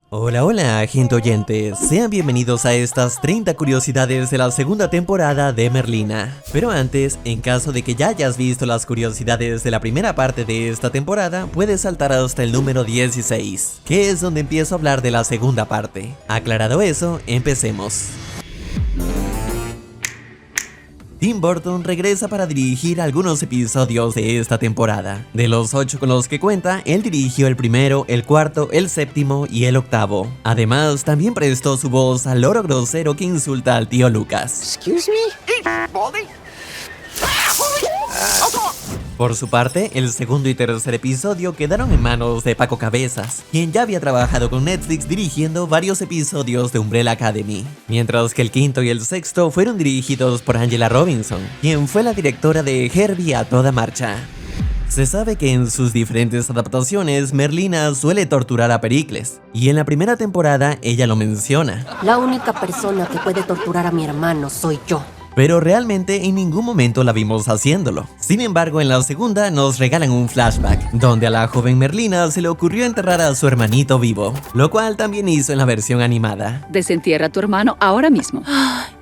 Hola, hola, gente oyente, sean bienvenidos a estas 30 curiosidades de la segunda temporada de Merlina. Pero antes, en caso de que ya hayas visto las curiosidades de la primera parte de esta temporada, puedes saltar hasta el número 16, que es donde empiezo a hablar de la segunda parte. Aclarado eso, empecemos. Tim Burton regresa para dirigir algunos episodios de esta temporada. De los 8 con los que cuenta, él dirigió el primero, el cuarto, el séptimo y el octavo. Además, también prestó su voz al loro grosero que insulta al tío Lucas. Excuse me? Por su parte, el segundo y tercer episodio quedaron en manos de Paco Cabezas, quien ya había trabajado con Netflix dirigiendo varios episodios de Umbrella Academy, mientras que el quinto y el sexto fueron dirigidos por Angela Robinson, quien fue la directora de Herbie a toda marcha. Se sabe que en sus diferentes adaptaciones, Merlina suele torturar a Pericles, y en la primera temporada ella lo menciona. La única persona que puede torturar a mi hermano soy yo. Pero realmente en ningún momento la vimos haciéndolo. Sin embargo, en la segunda nos regalan un flashback, donde a la joven Merlina se le ocurrió enterrar a su hermanito vivo, lo cual también hizo en la versión animada. Desentierra a tu hermano ahora mismo.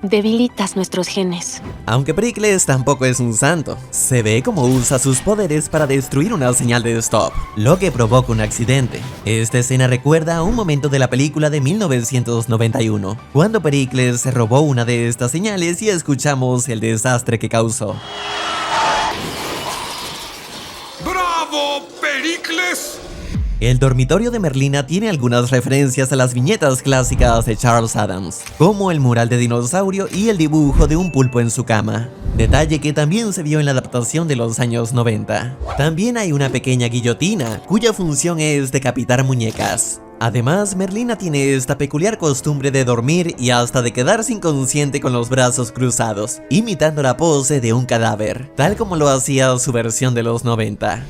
Debilitas nuestros genes. Aunque Pericles tampoco es un santo, se ve como usa sus poderes para destruir una señal de stop, lo que provoca un accidente. Esta escena recuerda a un momento de la película de 1991, cuando Pericles se robó una de estas señales y escuchamos el desastre que causó. ¡Bravo, Pericles! El dormitorio de Merlina tiene algunas referencias a las viñetas clásicas de Charles Addams, como el mural de dinosaurio y el dibujo de un pulpo en su cama, detalle que también se vio en la adaptación de los años 90. También hay una pequeña guillotina, cuya función es decapitar muñecas. Además, Merlina tiene esta peculiar costumbre de dormir y hasta de quedarse inconsciente con los brazos cruzados, imitando la pose de un cadáver, tal como lo hacía su versión de los 90.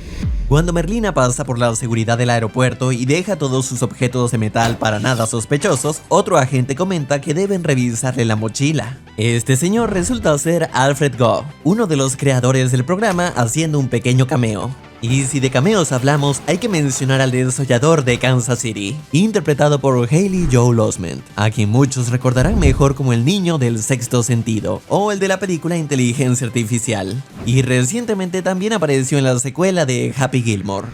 Cuando Merlina pasa por la seguridad del aeropuerto y deja todos sus objetos de metal para nada sospechosos, otro agente comenta que deben revisarle la mochila. Este señor resulta ser Alfred Gough, uno de los creadores del programa, haciendo un pequeño cameo. Y si de cameos hablamos, hay que mencionar al desollador de Kansas City, interpretado por Haley Joel Osment, a quien muchos recordarán mejor como el niño del sexto sentido, o el de la película Inteligencia Artificial. Y recientemente también apareció en la secuela de Happy Gilmore.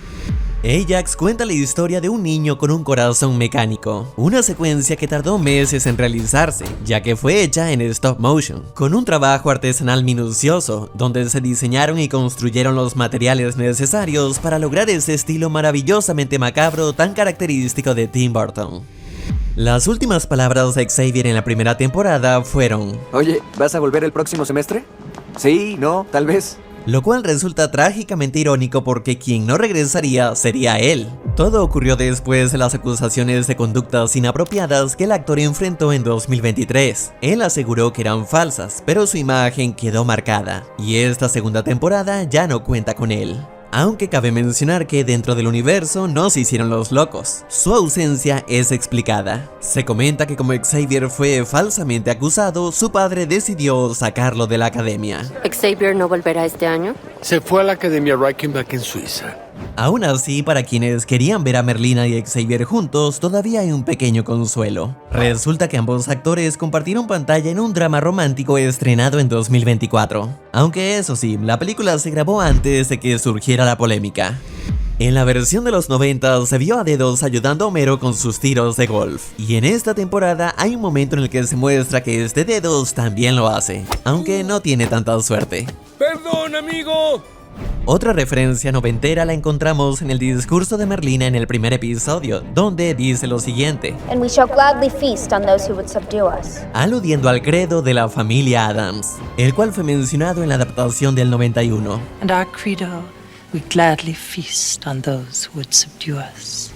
Ajax cuenta la historia de un niño con un corazón mecánico, una secuencia que tardó meses en realizarse, ya que fue hecha en stop motion, con un trabajo artesanal minucioso, donde se diseñaron y construyeron los materiales necesarios para lograr ese estilo maravillosamente macabro tan característico de Tim Burton. Las últimas palabras de Xavier en la primera temporada fueron: Oye, ¿vas a volver el próximo semestre? Sí, no, tal vez. Lo cual resulta trágicamente irónico porque quien no regresaría sería él. Todo ocurrió después de las acusaciones de conductas inapropiadas que el actor enfrentó en 2023. Él aseguró que eran falsas, pero su imagen quedó marcada, y esta segunda temporada ya no cuenta con él. Aunque cabe mencionar que dentro del universo no se hicieron los locos, su ausencia es explicada. Se comenta que como Xavier fue falsamente acusado, su padre decidió sacarlo de la academia. ¿Xavier no volverá este año? Se fue a la Academia Reichenbach en Suiza. Aún así, para quienes querían ver a Merlina y Xavier juntos, todavía hay un pequeño consuelo. Resulta que ambos actores compartieron pantalla en un drama romántico estrenado en 2024. Aunque eso sí, la película se grabó antes de que surgiera la polémica. En la versión de los 90 se vio a Dedos ayudando a Homero con sus tiros de golf, y en esta temporada hay un momento en el que se muestra que este Dedos también lo hace, aunque no tiene tanta suerte. ¡Perdón, amigo! Otra referencia noventera la encontramos en el discurso de Merlina en el primer episodio, donde dice lo siguiente: And we shall gladly feast on those who would subdue us. aludiendo al credo de la familia Addams, el cual fue mencionado en la adaptación del 91. And our credo, we gladly feast on those who would subdue us.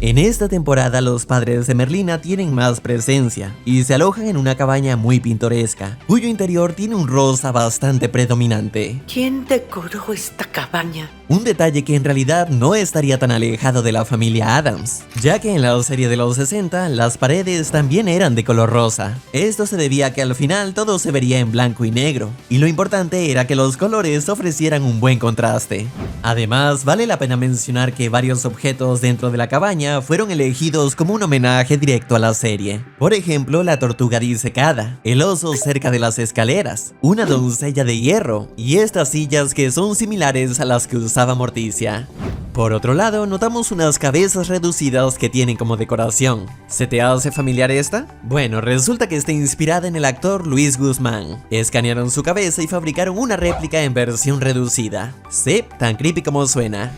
En esta temporada los padres de Merlina tienen más presencia y se alojan en una cabaña muy pintoresca, cuyo interior tiene un rosa bastante predominante. ¿Quién decoró esta cabaña? Un detalle que en realidad no estaría tan alejado de la familia Addams, ya que en la serie de los 60 las paredes también eran de color rosa. Esto se debía a que al final todo se vería en blanco y negro, y lo importante era que los colores ofrecieran un buen contraste. Además, vale la pena mencionar que varios objetos dentro de la cabaña Merlina fueron elegidos como un homenaje directo a la serie. Por ejemplo, la tortuga disecada, el oso cerca de las escaleras, una doncella de hierro y estas sillas que son similares a las que usaba Morticia. Por otro lado, notamos unas cabezas reducidas que tienen como decoración. ¿Se te hace familiar esta? Bueno, resulta que está inspirada en el actor Luis Guzmán. Escanearon su cabeza y fabricaron una réplica en versión reducida. Sí, tan creepy como suena.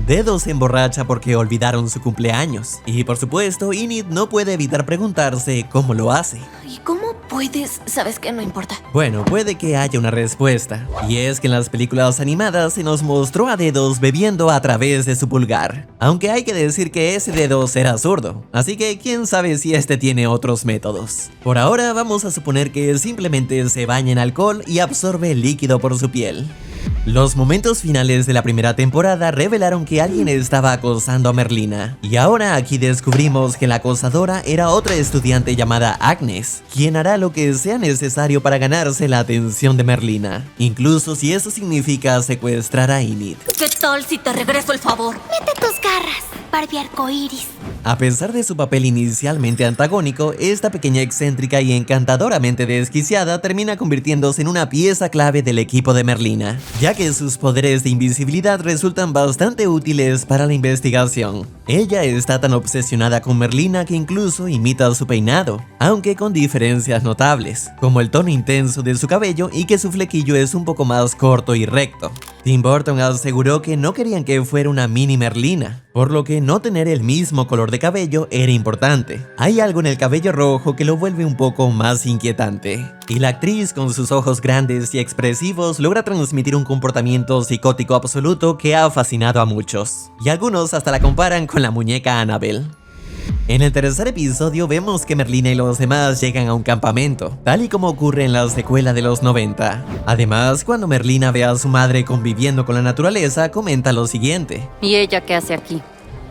Dedo se emborracha porque olvidaron su cumpleaños. Y por supuesto, Enid no puede evitar preguntarse cómo lo hace. ¿Y cómo puedes? Sabes que no importa. Bueno, puede que haya una respuesta. Y es que en las películas animadas se nos mostró a Dedos bebiendo a través de su pulgar. Aunque hay que decir que ese Dedos era zurdo. Así que quién sabe si este tiene otros métodos. Por ahora vamos a suponer que simplemente se baña en alcohol y absorbe el líquido por su piel. Los momentos finales de la primera temporada revelaron que alguien estaba acosando a Merlina, y ahora aquí descubrimos que la acosadora era otra estudiante llamada Agnes, quien hará lo que sea necesario para ganarse la atención de Merlina, incluso si eso significa secuestrar a Enid. ¿Qué tal si te regreso el favor? Mete tus garras, Barbie arcoíris. A pesar de su papel inicialmente antagónico, esta pequeña excéntrica y encantadoramente desquiciada termina convirtiéndose en una pieza clave del equipo de Merlina, ya que sus poderes de invisibilidad resultan bastante útiles para la investigación. Ella está tan obsesionada con Merlina que incluso imita su peinado, aunque con diferencias notables, como el tono intenso de su cabello y que su flequillo es un poco más corto y recto. Tim Burton aseguró que no querían que fuera una mini Merlina, por lo que no tener el mismo color de cabello era importante. Hay algo en el cabello rojo que lo vuelve un poco más inquietante, y la actriz con sus ojos grandes y expresivos logra transmitir un comportamiento psicótico absoluto que ha fascinado a muchos, y algunos hasta la comparan con la muñeca Annabelle. En el tercer episodio vemos que Merlina y los demás llegan a un campamento, tal y como ocurre en la secuela de los 90. Además, cuando Merlina ve a su madre conviviendo con la naturaleza, comenta lo siguiente. ¿Y ella qué hace aquí?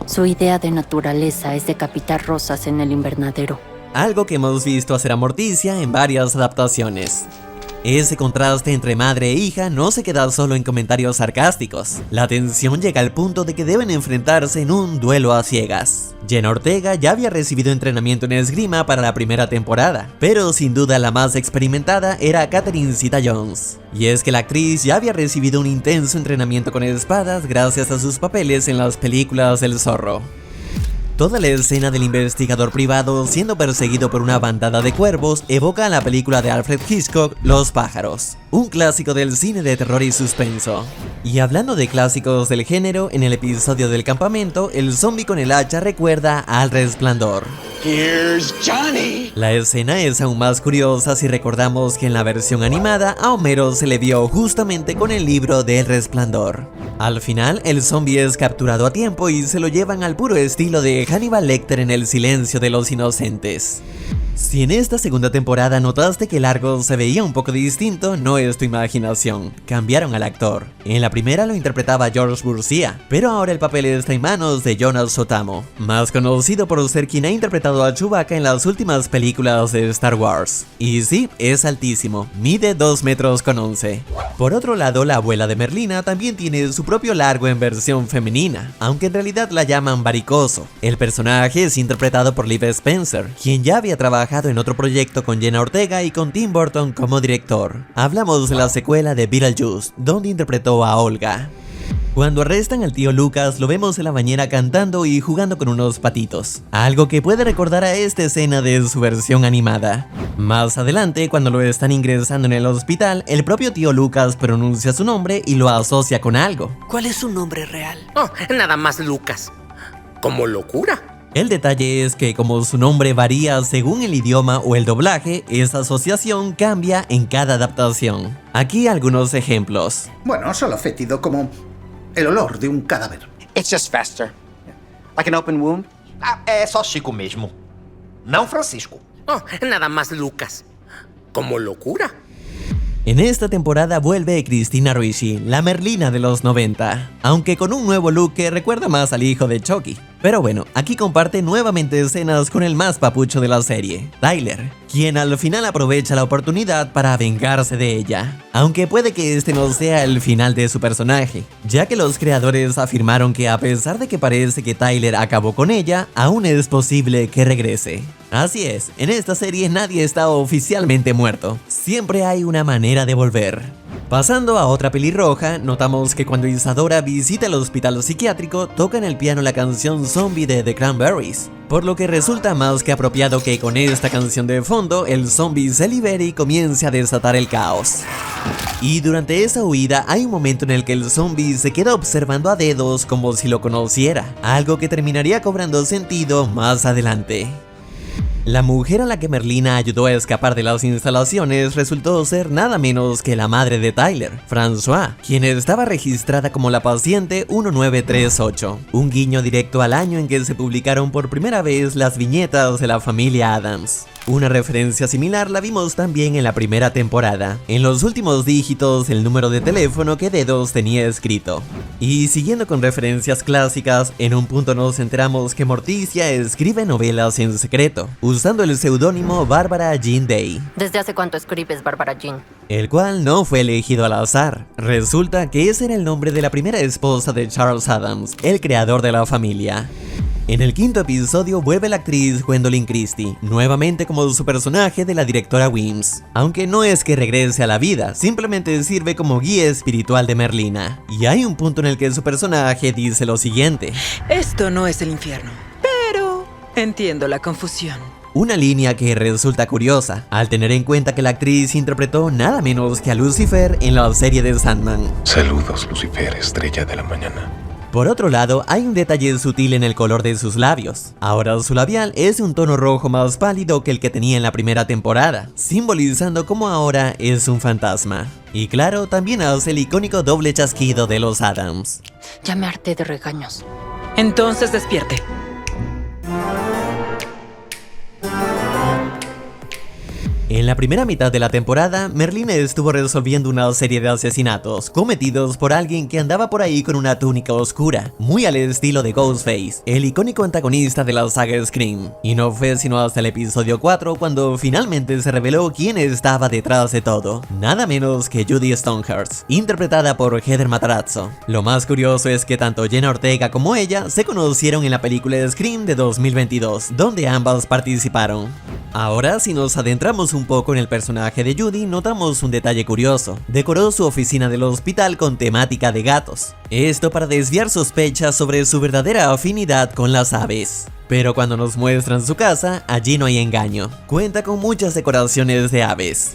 Su idea de naturaleza es decapitar rosas en el invernadero. Algo que hemos visto hacer a Morticia en varias adaptaciones. Ese contraste entre madre e hija no se queda solo en comentarios sarcásticos. La tensión llega al punto de que deben enfrentarse en un duelo a ciegas. Jenna Ortega ya había recibido entrenamiento en esgrima para la primera temporada, pero sin duda la más experimentada era Catherine Zeta-Jones. Y es que la actriz ya había recibido un intenso entrenamiento con espadas gracias a sus papeles en las películas El Zorro. Toda la escena del investigador privado siendo perseguido por una bandada de cuervos evoca a la película de Alfred Hitchcock, Los pájaros, un clásico del cine de terror y suspenso. Y hablando de clásicos del género, en el episodio del campamento, el zombie con el hacha recuerda al Resplandor. Here's Johnny. La escena es aún más curiosa si recordamos que en la versión animada a Homero se le vio justamente con el libro del Resplandor. Al final, el zombie es capturado a tiempo y se lo llevan al puro estilo de Hannibal Lecter en El silencio de los inocentes. Si en esta segunda temporada notaste que Largo se veía un poco distinto, no es tu imaginación, cambiaron al actor. En la primera lo interpretaba George Burcia, pero ahora el papel está en manos de Jonas Sotamo, más conocido por ser quien ha interpretado a Chewbacca en las últimas películas de Star Wars. Y sí, es altísimo, mide 2,11 metros. Por otro lado, la abuela de Merlina también tiene su propio Largo en versión femenina, aunque en realidad la llaman Varicoso. El personaje es interpretado por Liv Spencer, quien ya había trabajado en otro proyecto con Jenna Ortega y con Tim Burton como director. Hablamos de la secuela de Beetlejuice, donde interpretó a Olga. Cuando arrestan al tío Lucas, lo vemos en la bañera cantando y jugando con unos patitos, algo que puede recordar a esta escena de su versión animada. Más adelante, cuando lo están ingresando en el hospital, el propio tío Lucas pronuncia su nombre y lo asocia con algo. ¿Cuál es su nombre real? Oh, nada más Lucas. Como locura. El detalle es que como su nombre varía según el idioma o el doblaje, esa asociación cambia en cada adaptación. Aquí algunos ejemplos. Bueno, solo fétido como el olor de un cadáver. It's just faster. Like an open wound? É só Chico mesmo. Não Francisco. Oh, nada más Lucas. Como locura. En esta temporada vuelve Christina Ricci, la Merlina de los 90, aunque con un nuevo look que recuerda más al hijo de Chucky. Pero bueno, aquí comparte nuevamente escenas con el más papucho de la serie, Tyler, quien al final aprovecha la oportunidad para vengarse de ella. Aunque puede que este no sea el final de su personaje, ya que los creadores afirmaron que a pesar de que parece que Tyler acabó con ella, aún es posible que regrese. Así es, en esta serie nadie está oficialmente muerto, siempre hay una manera de volver. Pasando a otra pelirroja, notamos que cuando Isadora visita el hospital psiquiátrico, toca en el piano la canción Zombie de The Cranberries, por lo que resulta más que apropiado que con esta canción de fondo, el zombie se libere y comience a desatar el caos. Y durante esa huida hay un momento en el que el zombie se queda observando a dedos como si lo conociera, algo que terminaría cobrando sentido más adelante. La mujer a la que Merlina ayudó a escapar de las instalaciones resultó ser nada menos que la madre de Tyler, François, quien estaba registrada como la paciente 1938, un guiño directo al año en que se publicaron por primera vez las viñetas de la familia Addams. Una referencia similar la vimos también en la primera temporada, en los últimos dígitos el número de teléfono que Dedos tenía escrito. Y siguiendo con referencias clásicas, en un punto nos enteramos que Morticia escribe novelas en secreto, usando el seudónimo Barbara Jean Day. ¿Desde hace cuánto escribes, Barbara Jean? El cual no fue elegido al azar. Resulta que ese era el nombre de la primera esposa de Charles Addams, el creador de la familia. En el quinto episodio vuelve la actriz Gwendolyn Christie, nuevamente como su personaje de la directora Weems. Aunque no es que regrese a la vida, simplemente sirve como guía espiritual de Merlina. Y hay un punto en el que su personaje dice lo siguiente: Esto no es el infierno, pero entiendo la confusión. Una línea que resulta curiosa, al tener en cuenta que la actriz interpretó nada menos que a Lucifer en la serie de Sandman. Saludos, Lucifer, estrella de la mañana. Por otro lado, hay un detalle sutil en el color de sus labios. Ahora su labial es un tono rojo más pálido que el que tenía en la primera temporada, simbolizando cómo ahora es un fantasma. Y claro, también hace el icónico doble chasquido de los Addams. Ya me harté de regaños. Entonces despierte. En la primera mitad de la temporada, Merlina estuvo resolviendo una serie de asesinatos cometidos por alguien que andaba por ahí con una túnica oscura, muy al estilo de Ghostface, el icónico antagonista de la saga Scream. Y no fue sino hasta el episodio 4 cuando finalmente se reveló quién estaba detrás de todo, nada menos que Judy Stonehurst, interpretada por Heather Matarazzo. Lo más curioso es que tanto Jenna Ortega como ella se conocieron en la película Scream de 2022, donde ambas participaron. Ahora, si nos adentramos un poco en el personaje de Judy, notamos un detalle curioso. Decoró su oficina del hospital con temática de gatos. Esto para desviar sospechas sobre su verdadera afinidad con las aves. Pero cuando nos muestran su casa, allí no hay engaño. Cuenta con muchas decoraciones de aves.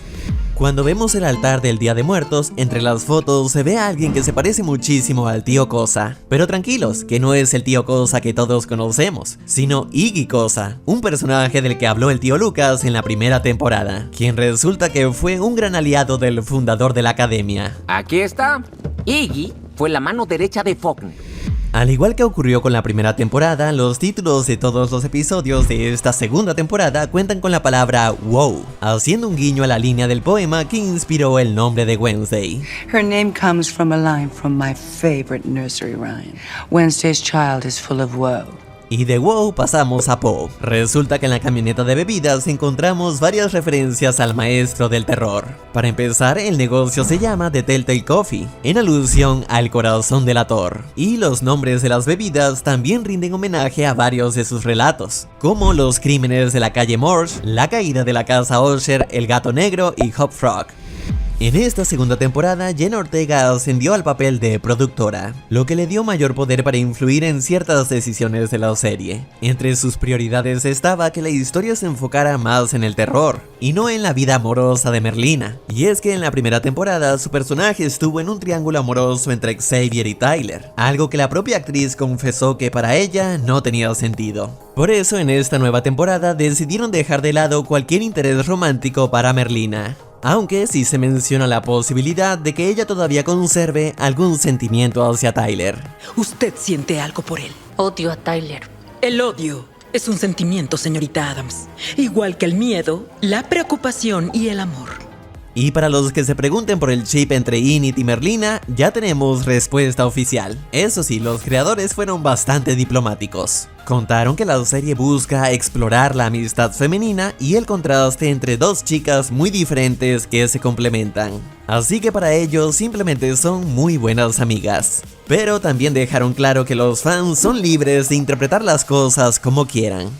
Cuando vemos el altar del Día de Muertos, entre las fotos se ve a alguien que se parece muchísimo al tío Cosa. Pero tranquilos, que no es el tío Cosa que todos conocemos, sino Iggy Cosa, un personaje del que habló el tío Lucas en la primera temporada, quien resulta que fue un gran aliado del fundador de la academia. Aquí está. Iggy fue la mano derecha de Faulkner. Al igual que ocurrió con la primera temporada, los títulos de todos los episodios de esta segunda temporada cuentan con la palabra wow, haciendo un guiño a la línea del poema que inspiró el nombre de Wednesday. Her name comes from a line from my favorite nursery rhyme. Wednesday's child is full of woe. Y de wow pasamos a Poe. Resulta que en la camioneta de bebidas encontramos varias referencias al maestro del terror. Para empezar, el negocio se llama The Telltale Coffee, en alusión al corazón delator. Y los nombres de las bebidas también rinden homenaje a varios de sus relatos, como los crímenes de la calle Morse, la caída de la casa Usher, el gato negro y Hop Frog. En esta segunda temporada, Jenna Ortega ascendió al papel de productora, lo que le dio mayor poder para influir en ciertas decisiones de la serie. Entre sus prioridades estaba que la historia se enfocara más en el terror, y no en la vida amorosa de Merlina. Y es que en la primera temporada, su personaje estuvo en un triángulo amoroso entre Xavier y Tyler, algo que la propia actriz confesó que para ella no tenía sentido. Por eso, en esta nueva temporada, decidieron dejar de lado cualquier interés romántico para Merlina. Aunque sí se menciona la posibilidad de que ella todavía conserve algún sentimiento hacia Tyler. ¿Usted siente algo por él? Odio a Tyler. El odio es un sentimiento, señorita Addams. Igual que el miedo, la preocupación y el amor. Y para los que se pregunten por el chip entre Enid y Merlina, ya tenemos respuesta oficial. Eso sí, los creadores fueron bastante diplomáticos. Contaron que la serie busca explorar la amistad femenina y el contraste entre dos chicas muy diferentes que se complementan. Así que para ellos simplemente son muy buenas amigas. Pero también dejaron claro que los fans son libres de interpretar las cosas como quieran.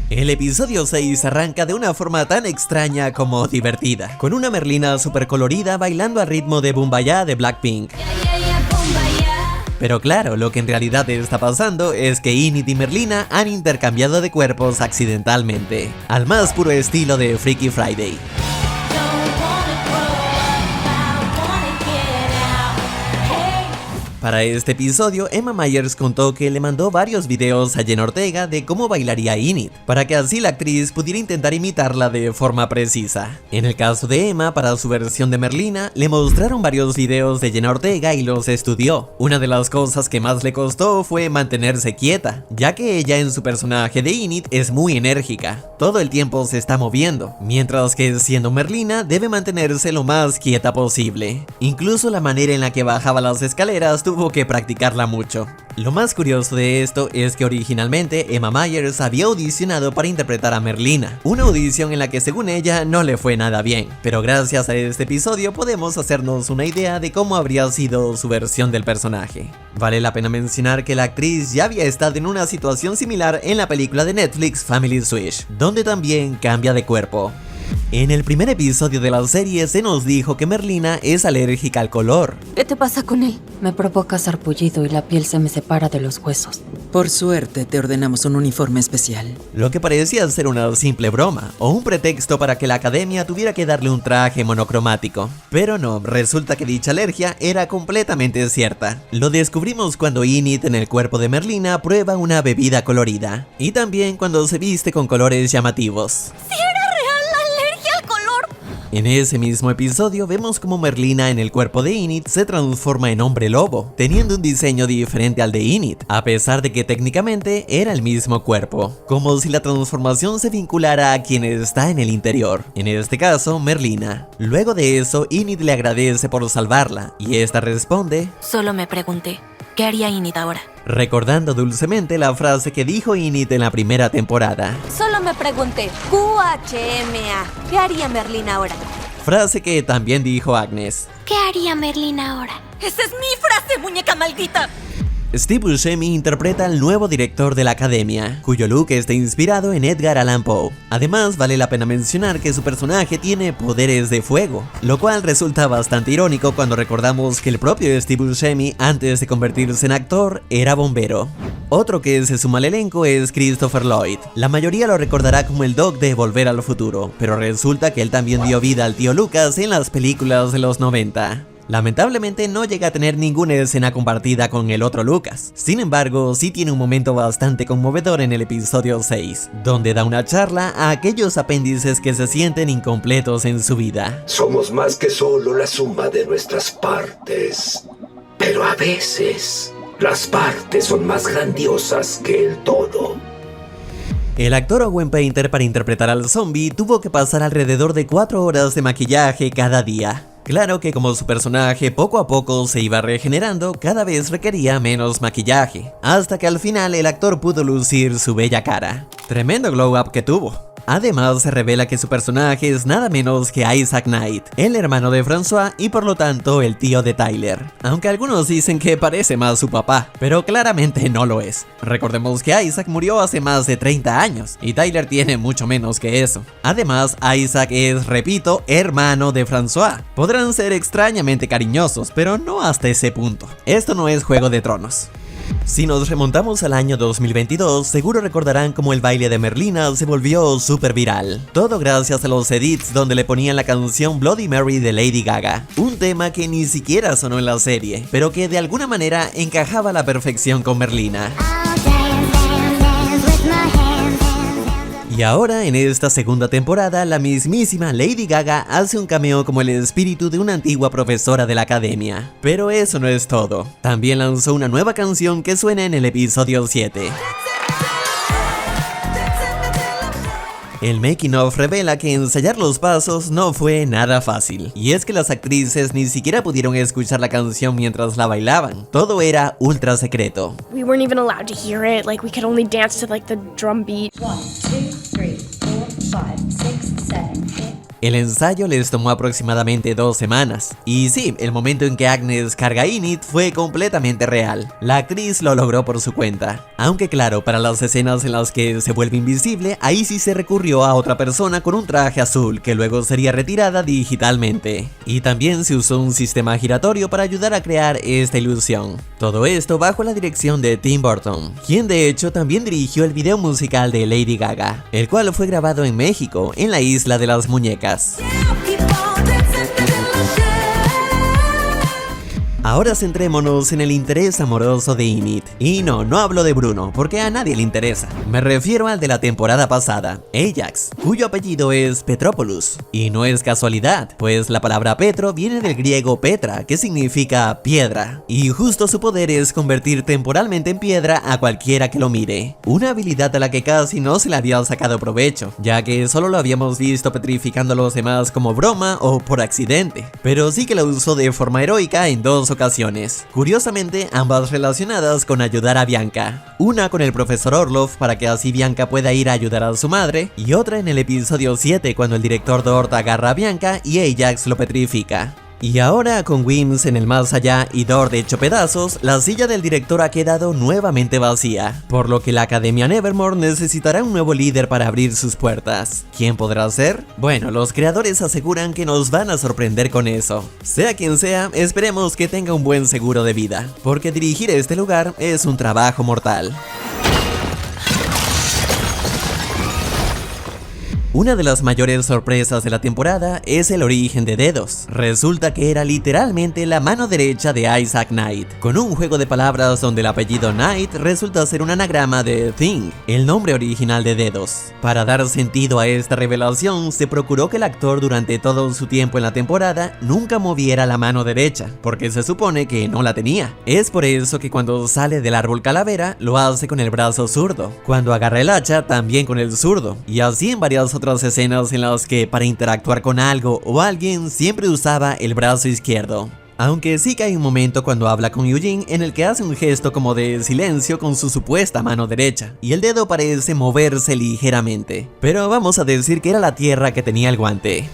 El episodio 6 arranca de una forma tan extraña como divertida, con una Merlina super colorida bailando al ritmo de Boombayah de Blackpink. Pero claro, lo que en realidad está pasando es que Enid y Merlina han intercambiado de cuerpos accidentalmente, al más puro estilo de Freaky Friday. Para este episodio, Emma Myers contó que le mandó varios videos a Jenna Ortega de cómo bailaría Enid, para que así la actriz pudiera intentar imitarla de forma precisa. En el caso de Emma, para su versión de Merlina, le mostraron varios videos de Jenna Ortega y los estudió. Una de las cosas que más le costó fue mantenerse quieta, ya que ella en su personaje de Enid es muy enérgica, todo el tiempo se está moviendo, mientras que siendo Merlina debe mantenerse lo más quieta posible. Incluso la manera en la que bajaba las escaleras tuvo que practicarla mucho. Lo más curioso de esto es que originalmente Emma Myers había audicionado para interpretar a Merlina, una audición en la que según ella no le fue nada bien, pero gracias a este episodio podemos hacernos una idea de cómo habría sido su versión del personaje. Vale la pena mencionar que la actriz ya había estado en una situación similar en la película de Netflix Family Switch, donde también cambia de cuerpo. En el primer episodio de la serie se nos dijo que Merlina es alérgica al color. ¿Qué te pasa con él? Me provoca sarpullido y la piel se me separa de los huesos. Por suerte te ordenamos un uniforme especial. Lo que parecía ser una simple broma o un pretexto para que la academia tuviera que darle un traje monocromático. Pero no, resulta que dicha alergia era completamente cierta. Lo descubrimos cuando Enid en el cuerpo de Merlina prueba una bebida colorida. Y también cuando se viste con colores llamativos. En ese mismo episodio vemos como Merlina en el cuerpo de Enid se transforma en hombre lobo, teniendo un diseño diferente al de Enid, a pesar de que técnicamente era el mismo cuerpo, como si la transformación se vinculara a quien está en el interior, en este caso Merlina. Luego de eso, Enid le agradece por salvarla, y esta responde: solo me pregunté, ¿qué haría Enid ahora? Recordando dulcemente la frase que dijo Enid en la primera temporada. Solo me pregunté, QHMA, ¿qué haría Merlina ahora? Frase que también dijo Agnes. ¿Qué haría Merlina ahora? ¡Esa es mi frase, muñeca maldita! Steve Buscemi interpreta al nuevo director de la academia, cuyo look está inspirado en Edgar Allan Poe. Además, vale la pena mencionar que su personaje tiene poderes de fuego, lo cual resulta bastante irónico cuando recordamos que el propio Steve Buscemi, antes de convertirse en actor, era bombero. Otro que se suma al elenco es Christopher Lloyd. La mayoría lo recordará como el Doc de Volver al Futuro, pero resulta que él también dio vida al tío Lucas en las películas de los 90. Lamentablemente no llega a tener ninguna escena compartida con el otro Lucas. Sin embargo, sí tiene un momento bastante conmovedor en el episodio 6, donde da una charla a aquellos apéndices que se sienten incompletos en su vida. Somos más que solo la suma de nuestras partes, pero a veces las partes son más grandiosas que el todo. El actor Owen Painter para interpretar al zombie tuvo que pasar alrededor de 4 horas de maquillaje cada día. Claro que como su personaje poco a poco se iba regenerando, cada vez requería menos maquillaje, hasta que al final el actor pudo lucir su bella cara. Tremendo glow up que tuvo. Además, se revela que su personaje es nada menos que Isaac Knight, el hermano de François y por lo tanto el tío de Tyler. Aunque algunos dicen que parece más su papá, pero claramente no lo es. Recordemos que Isaac murió hace más de 30 años y Tyler tiene mucho menos que eso. Además, Isaac es, repito, hermano de François. Podrán ser extrañamente cariñosos, pero no hasta ese punto. Esto no es Juego de Tronos. Si nos remontamos al año 2022, seguro recordarán cómo el baile de Merlina se volvió súper viral. Todo gracias a los edits donde le ponían la canción Bloody Mary de Lady Gaga, un tema que ni siquiera sonó en la serie, pero que de alguna manera encajaba a la perfección con Merlina. Y ahora, en esta segunda temporada, la mismísima Lady Gaga hace un cameo como el espíritu de una antigua profesora de la academia. Pero eso no es todo. También lanzó una nueva canción que suena en el episodio 7. El making of revela que ensayar los pasos no fue nada fácil, y es que las actrices ni siquiera pudieron escuchar la canción mientras la bailaban. Todo era ultra secreto. We weren't even allowed to hear it. Like, we could only dance to like the drum beat. 1, 2, 3, 4, 5, 6, 7, 8. El ensayo les tomó aproximadamente 2 semanas. Y sí, el momento en que Agnes carga Enid fue completamente real. La actriz lo logró por su cuenta. Aunque claro, para las escenas en las que se vuelve invisible, ahí sí se recurrió a otra persona con un traje azul que luego sería retirada digitalmente. Y también se usó un sistema giratorio para ayudar a crear esta ilusión. Todo esto bajo la dirección de Tim Burton, quien de hecho también dirigió el video musical de Lady Gaga, el cual fue grabado en México, en la Isla de las Muñecas. Ahora centrémonos en el interés amoroso de Enid. Y no hablo de Bruno, porque a nadie le interesa. Me refiero al de la temporada pasada, Ajax, cuyo apellido es Petropoulos. Y no es casualidad, pues la palabra Petro viene del griego Petra, que significa piedra. Y justo su poder es convertir temporalmente en piedra a cualquiera que lo mire. Una habilidad a la que casi no se le había sacado provecho, ya que solo lo habíamos visto petrificando a los demás como broma o por accidente. Pero sí que lo usó de forma heroica en 2 ocasiones, curiosamente ambas relacionadas con ayudar a Bianca, una con el profesor Orlov para que así Bianca pueda ir a ayudar a su madre, y otra en el episodio 7 cuando el director Dort agarra a Bianca y Ajax lo petrifica. Y ahora con Wims en el más allá y Dort hecho pedazos, la silla del director ha quedado nuevamente vacía, por lo que la Academia Nevermore necesitará un nuevo líder para abrir sus puertas. ¿Quién podrá ser? Bueno, los creadores aseguran que nos van a sorprender con eso. Sea quien sea, esperemos que tenga un buen seguro de vida, porque dirigir este lugar es un trabajo mortal. Una de las mayores sorpresas de la temporada es el origen de Dedos. Resulta que era literalmente la mano derecha de Isaac Knight, con un juego de palabras donde el apellido Knight resulta ser un anagrama de Thing, el nombre original de Dedos. Para dar sentido a esta revelación, se procuró que el actor durante todo su tiempo en la temporada nunca moviera la mano derecha, porque se supone que no la tenía. Es por eso que cuando sale del árbol calavera, lo hace con el brazo zurdo, cuando agarra el hacha también con el zurdo, y así en varias otras escenas en las que para interactuar con algo o alguien siempre usaba el brazo izquierdo. Aunque sí que hay un momento cuando habla con Eugene en el que hace un gesto como de silencio con su supuesta mano derecha, y el dedo parece moverse ligeramente. Pero vamos a decir que era la tierra que tenía el guante.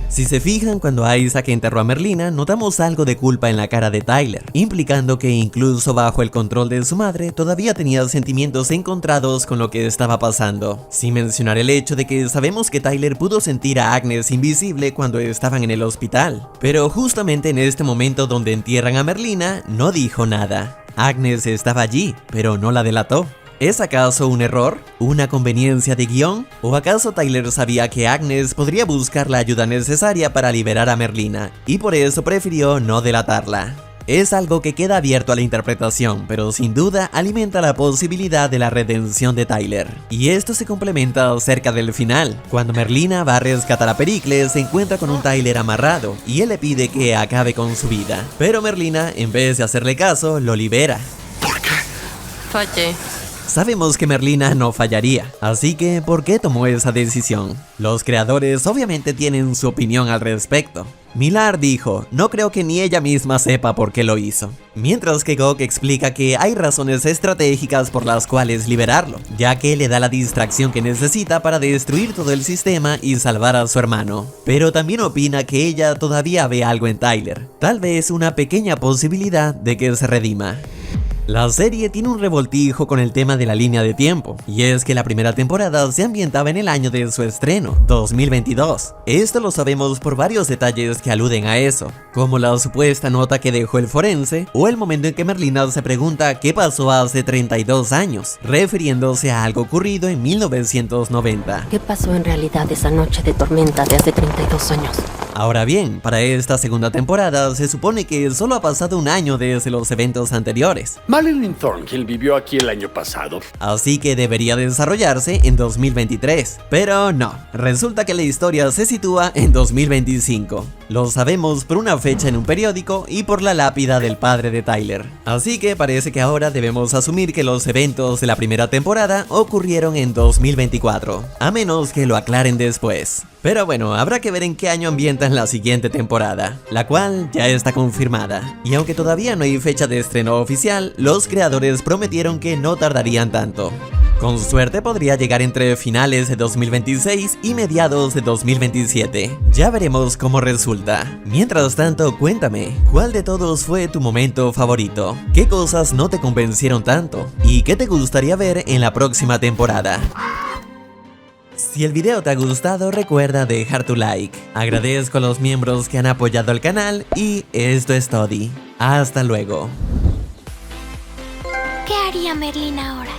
Si se fijan, cuando Isaac enterró a Merlina, notamos algo de culpa en la cara de Tyler, implicando que incluso bajo el control de su madre, todavía tenía sentimientos encontrados con lo que estaba pasando. Sin mencionar el hecho de que sabemos que Tyler pudo sentir a Agnes invisible cuando estaban en el hospital. Pero justamente en este momento donde entierran a Merlina, no dijo nada. Agnes estaba allí, pero no la delató. ¿Es acaso un error? ¿Una conveniencia de guión? ¿O acaso Tyler sabía que Agnes podría buscar la ayuda necesaria para liberar a Merlina, y por eso prefirió no delatarla? Es algo que queda abierto a la interpretación, pero sin duda alimenta la posibilidad de la redención de Tyler. Y esto se complementa cerca del final. Cuando Merlina va a rescatar a Pericles, se encuentra con un Tyler amarrado, y él le pide que acabe con su vida. Pero Merlina, en vez de hacerle caso, lo libera. ¿Por qué? Fallé. Sabemos que Merlina no fallaría, así que ¿por qué tomó esa decisión? Los creadores obviamente tienen su opinión al respecto. Millar dijo, no creo que ni ella misma sepa por qué lo hizo. Mientras que Gog explica que hay razones estratégicas por las cuales liberarlo, ya que le da la distracción que necesita para destruir todo el sistema y salvar a su hermano. Pero también opina que ella todavía ve algo en Tyler, tal vez una pequeña posibilidad de que se redima. La serie tiene un revoltijo con el tema de la línea de tiempo, y es que la primera temporada se ambientaba en el año de su estreno, 2022. Esto lo sabemos por varios detalles que aluden a eso, como la supuesta nota que dejó el forense, o el momento en que Merlina se pregunta qué pasó hace 32 años, refiriéndose a algo ocurrido en 1990. ¿Qué pasó en realidad esa noche de tormenta de hace 32 años? Ahora bien, para esta segunda temporada se supone que solo ha pasado un año desde los eventos anteriores. Marilyn Thornhill vivió aquí el año pasado. Así que debería desarrollarse en 2023. Pero no, resulta que la historia se sitúa en 2025. Lo sabemos por una fecha en un periódico y por la lápida del padre de Tyler. Así que parece que ahora debemos asumir que los eventos de la primera temporada ocurrieron en 2024, a menos que lo aclaren después. Pero bueno, habrá que ver en qué año ambientan la siguiente temporada, la cual ya está confirmada. Y aunque todavía no hay fecha de estreno oficial, los creadores prometieron que no tardarían tanto. Con suerte podría llegar entre finales de 2026 y mediados de 2027. Ya veremos cómo resulta. Mientras tanto, cuéntame, ¿cuál de todos fue tu momento favorito? ¿Qué cosas no te convencieron tanto? ¿Y qué te gustaría ver en la próxima temporada? Si el video te ha gustado, recuerda dejar tu like. Agradezco a los miembros que han apoyado al canal y esto es todo. Hasta luego. ¿Qué haría Merlín ahora?